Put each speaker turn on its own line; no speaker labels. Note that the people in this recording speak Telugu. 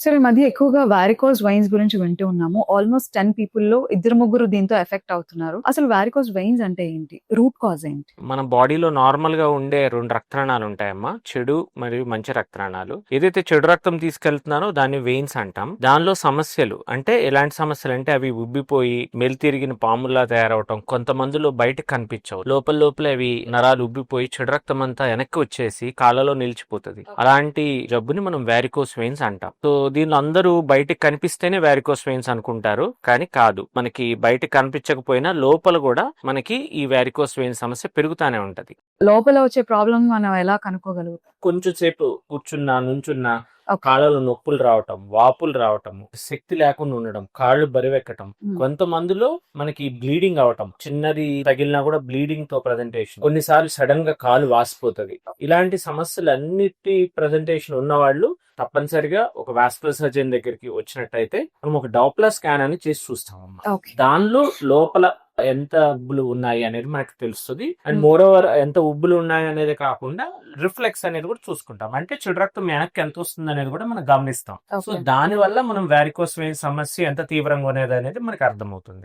సో ఈ మధ్య ఎక్కువగా వారికోస్ వెయిన్స్ గురించి వింటూ ఉన్నాము. ఆల్మోస్ట్ 10 పీపుల్‌లో ఇద్దరు ముగ్గురు దీంతో ఎఫెక్ట్ అవుతున్నారు. అసలు వారికోస్ వెయిన్స్ అంటే ఏంటి? రూట్ కాజ్ ఏంటి?
మన బాడీలో నార్మల్ గా ఉండే 2 రక్తనాళాలు ఉంటాయమ్మా. చెడు మరియు మంచి రక్తనాళాలు. ఏదైతే చెడు రక్తం తీసుకెళ్తున్నారో దాన్ని వెయిన్స్ అంటాం. దానిలో సమస్యలు అంటే ఎలాంటి సమస్యలు అంటే అవి ఉబ్బిపోయి మెలితిరిగిన పాముల్లా తయారవటం, కొంతమందిలో బయటకు కనిపించవు. లోపల అవి నరాలు ఉబ్బిపోయి చెడు రక్తం అంతా వెనక్కి వచ్చేసి కాళ్ళలో నిలిచిపోతుంది. అలాంటి జబ్బుని మనం వారికోస్ వెయిన్స్ అంటాం. సో దీనిలో అందరూ బయటకు కనిపిస్తేనే వారికోస్ వెయిన్స్ అనుకుంటారు, కానీ కాదు. మనకి బయటకు కనిపించకపోయినా లోపల కూడా మనకి ఈ వారికోస్ వెయిన్స్ సమస్య పెరుగుతానే ఉంటది.
లోపల వచ్చే ప్రాబ్లమ్ మనం ఎలా కనుక్కోగలుగుతాం?
కొంచెం సేపు కూర్చున్నా, నుంచున్నా
ఓకే.
కాళ్ళలో నొప్పులు రావటం, వాపులు రావటం, శక్తి లేకుండా ఉండడం, కాళ్ళు బరువెక్కటం,
హ్మ్.
కొంతమందిలో మనకి బ్లీడింగ్ అవటం, చిన్నది తగిలినా కూడా బ్లీడింగ్ తో ప్రజెంటేషన్, కొన్నిసార్లు సడన్ గా కాలు వాసిపోతుంది. ఇలాంటి సమస్యలన్నిటి ప్రజెంటేషన్ ఉన్న వాళ్ళు తప్పనిసరిగా ఒక వాస్కులర్ సర్జన్ దగ్గరికి వచ్చినట్టయితే మనం ఒక డాప్లర్ స్కాన్ అని చేసి చూస్తామమ్మా.
ఓకే.
దానిలో లోపల ఎంత ఉబ్బులు ఉన్నాయి అనేది మనకు తెలుస్తుంది. అండ్
హ్మ్.
మోర్ ఓవర్ ఎంత ఉబ్బులు ఉన్నాయి అనేది కాకుండా రిఫ్లెక్స్ అనేది కూడా చూసుకుంటాం. అంటే చెడు రక్తం వెనక్కి ఎంత వస్తుంది అనేది కూడా మనం గమనిస్తాం. So
okay.
దాని వల్ల మనం వారికోస్ వెయిన్ సమస్య ఎంత తీవ్రంగా అనేది మనకు అర్థమవుతుంది.